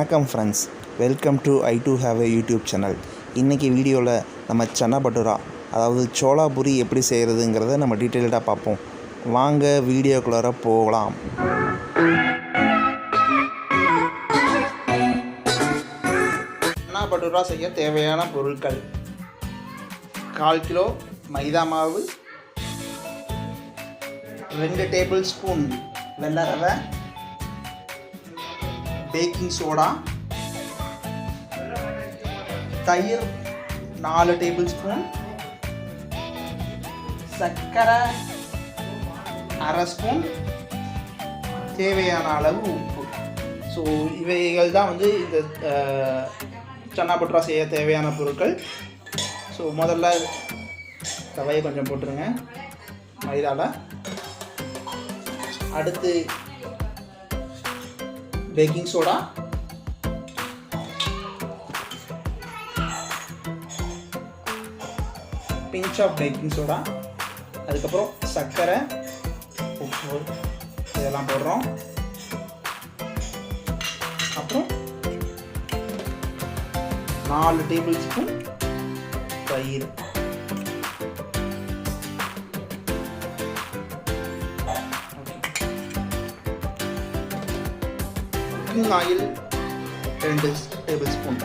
வணக்கம் friends, welcome to I to have a YouTube channel. இன்றைக்கி வீடியோவில் நம்ம சன்னா பட்டுரா அதாவது சோளா பூரி எப்படி செய்கிறதுங்கிறத நம்ம டீட்டெயில்டாக பார்ப்போம். வாங்க வீடியோக்குள்ளார போகலாம். சன்னா பட்டுரா செய்ய தேவையான பொருட்கள்: 1/4 கிலோ மைதா மாவு, 2 டேபிள் ஸ்பூன் வெள்ளை ரவை, பேக்கிங் சோடா, தயிர் 4 டேபிள் ஸ்பூன், சர்க்கரை 1/2 ஸ்பூன், தேவையான அளவு உப்பு. ஸோ இவைகள் தான் வந்து இந்த சன்னா பட்டுரா செய்ய தேவையான பொருட்கள். ஸோ முதல்ல ரவையை கொஞ்சம் போட்டுருங்க மைதாவில். அடுத்து baking soda, pinch of baking soda, அதுக்கப்புறம் சர்க்கரை, உப்பு இதெல்லாம் போடுறோம். அப்புறம் 4 டேபிள் ஸ்பூன் தயிர், குக்கிங் ஆயில் 2 டேபிள் ஸ்பூன்,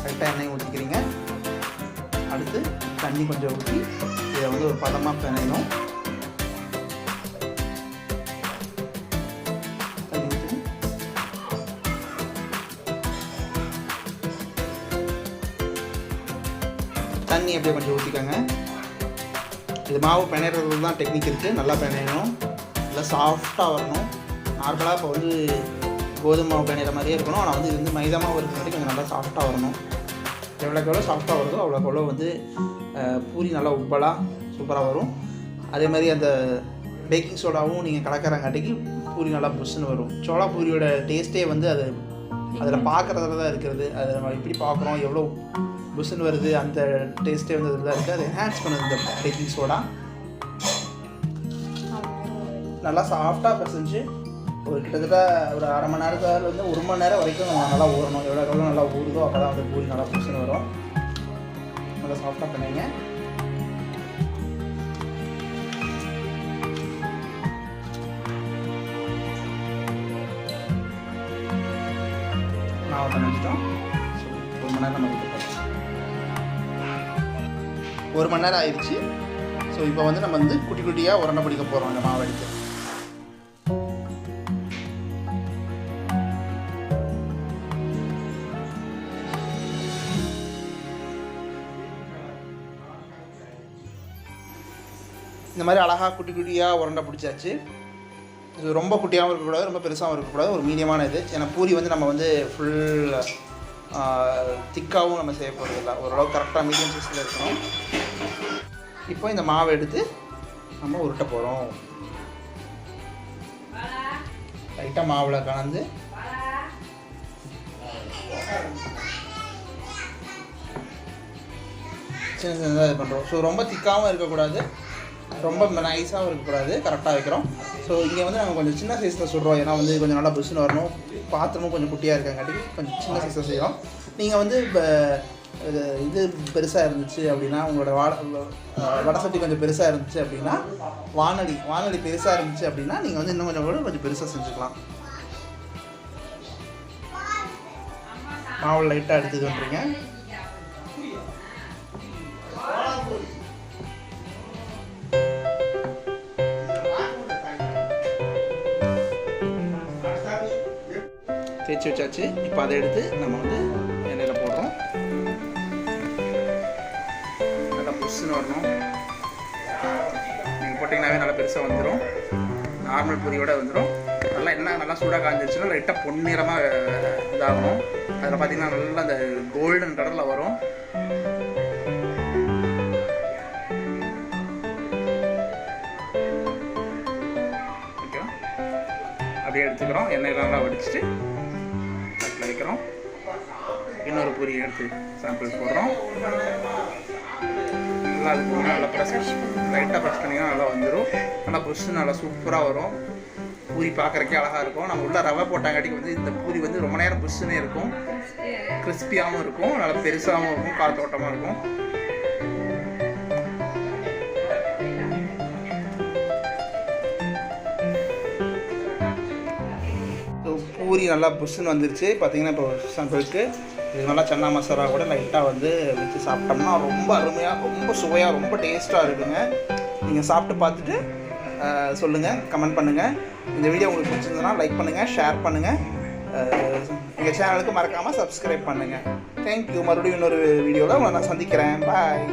கரெக்டாக எண்ணெய் ஊற்றிக்கிறீங்க. அடுத்து தண்ணி கொஞ்சம் ஊற்றி இதை வந்து ஒரு பதமாக பிணையணும். தண்ணி அப்படியே கொஞ்சம் ஊற்றிக்கோங்க. இது மாவு பிணையிறது தான் டெக்னிக் இருக்குது. நல்லா பிணையணும், நல்லா சாஃப்டாக வரணும். நார்மலாக இப்போ வந்து கோதுமை மாவு பிணையிற மாதிரியே இருக்கணும். ஆனால் வந்து இது வந்து மைதா மாவு இருக்கிற மாதிரி கொஞ்சம் நல்லா சாஃப்டாக வரணும். எவ்வளோக்கு எவ்வளோ சாஃப்டாக வருதோ அவ்வளோக்கு எவ்வளோ வந்து பூரி நல்லா உப்பலாக சூப்பராக வரும். அதே மாதிரி அந்த பேக்கிங் சோடாவும் நீங்கள் கலக்கிறங்காட்டிக்கு பூரி நல்லா புஷ்ஷுன்னு வரும். சோளா பூரியோட டேஸ்ட்டே வந்து அது அதில் பார்க்குறதுல தான் இருக்கிறது. அதை நம்ம எப்படி பார்க்குறோம், எவ்வளோ புஷ்ஷுன்னு வருது, அந்த டேஸ்ட்டே வந்து அதில் தான் இருக்குது. அதை என்ஹான்ஸ் பண்ணுது இந்த பேக்கிங் சோடா. நல்லா சாஃப்டாக பிசைஞ்சு ஒரு கிட்டத்தட்ட ஒரு அரை மணி நேரத்தில் வந்து 1 மணி நேரம் வரைக்கும் நம்ம நல்லா ஊறணும். எவ்வளோ நல்லா ஊறுதோ அப்போ தான் வந்து பூரி நல்லா புஷ்ஷுன்னு வரும். நல்லா சாஃப்டாக பண்ணுங்க. மாவு பண்ணிட்டோம். 1 மணி நேரம் நம்ம விட்டு போகிறோம். 1 மணி நேரம் ஆயிடுச்சு. ஸோ இப்போ வந்து நம்ம வந்து குட்டி குட்டியாக உருண்டை பிடிக்க போகிறோம் இந்த மாவு எடுத்து. இந்த மாதிரி அழகாக குட்டி குட்டியாக உருண்டை பிடிச்சாச்சு. இது ரொம்ப குட்டியாகவும் இருக்கக்கூடாது, ரொம்ப பெருசாகவும் இருக்கக்கூடாது, ஒரு மீடியமான இது. ஏன்னா பூரி வந்து நம்ம வந்து ஃபுல் திக்காகவும் நம்ம செய்ய போகிறதில்ல, ஓரளவு கரெக்டாக மீடியம் சைஸில் இருக்கணும். இப்போ இந்த மாவை எடுத்து நம்ம உருட்ட போகிறோம். லைட்டாக மாவில் கலந்து சின்ன சின்னதாக இது பண்ணுறோம். ஸோ ரொம்ப திக்காகவும் இருக்கக்கூடாது, ரொம்ப நைஸாகவும் இருக்கக்கூடாது, கரெக்டாக வைக்கிறோம். ஸோ இங்கே வந்து நாங்கள் கொஞ்சம் சின்ன சைஸில் சுடுறோம். ஏன்னா வந்து கொஞ்சம் நல்லா புஷ்ஷுன்னு வரணும். பாத்திரமும் கொஞ்சம் குட்டியாக இருக்காங்காட்டி கொஞ்சம் சின்ன சைஸில் செய்கிறோம். நீங்கள் வந்து இப்போ இது பெருசாக இருந்துச்சு அப்படின்னா, உங்களோட வடை சட்டி கொஞ்சம் பெருசாக இருந்துச்சு அப்படின்னா, வானொலி பெருசாக இருந்துச்சு அப்படின்னா நீங்கள் வந்து இன்னும் கொஞ்சம் பெருசாக செஞ்சுக்கலாம். மாவு லைட்டாக எடுத்து பண்ணுறீங்க. தேய்ச்சி வச்சாச்சு. இப்போ அதை எடுத்து நம்ம வந்து எண்ணெயில் போடுறோம். நல்லா புஷ்ஷுன்னு வரணும். நீங்கள் போட்டிங்கன்னாவே நல்லா பெருசாக வந்துடும். நார்மல் பூரியோடு வந்துடும். நல்லா எண்ணெய் நல்லா சூடாக காய்ஞ்சிருச்சுன்னா லைட்டாக பொன்னிறமாக இதாகும். அதில் பார்த்திங்கன்னா நல்லா அந்த கோல்டன் கலரில் வரும். ஓகே, அப்படியே எடுத்துக்கிறோம். எண்ணெயில் நல்லா வடிச்சிட்டு வைக்கிறோம். இன்னொரு பூரி எடுத்து சாம்பிள் போடுறோம். நல்லா அதுக்கு நல்லா ப்ரெஸ் லைட்டாக ப்ரெஸ் பண்ணிங்கன்னா நல்லா வந்துடும். நல்லா புஷ்ஷு நல்லா சூப்பராக வரும். பூரி பார்க்குறக்கே அழகாக இருக்கும். நம்ம உள்ள ரவை போட்டாங்காட்டிக்கு வந்து இந்த பூரி வந்து ரொம்ப நேரம் புஷ்ஷுன்னே இருக்கும், கிறிஸ்பியாகவும் இருக்கும், நல்லா பெருசாகவும் இருக்கும், காத்தோட்டமாக இருக்கும். ஸோ பூரி நல்லா புஷ்ஷுன்னு வந்துருச்சு. பார்த்தீங்கன்னா இப்போ சாம்பிளுக்கு இது நல்லா சன்னா மசாலா கூட லைட்டாக வந்து வச்சு சாப்பிட்டோம்னா ரொம்ப அருமையாக, ரொம்ப சுவையாக, ரொம்ப டேஸ்ட்டாக இருக்குங்க. நீங்கள் சாப்பிட்டு பார்த்துட்டு சொல்லுங்கள், கமெண்ட் பண்ணுங்கள். இந்த வீடியோ உங்களுக்கு பிடிச்சிருந்ததுன்னா லைக் பண்ணுங்கள், ஷேர் பண்ணுங்கள். எங்கள் சேனலுக்கு மறக்காமல் சப்ஸ்கிரைப் பண்ணுங்கள். தேங்க்யூ. மறுபடியும் இன்னொரு வீடியோவில் உங்களை நான் சந்திக்கிறேன். பாய்.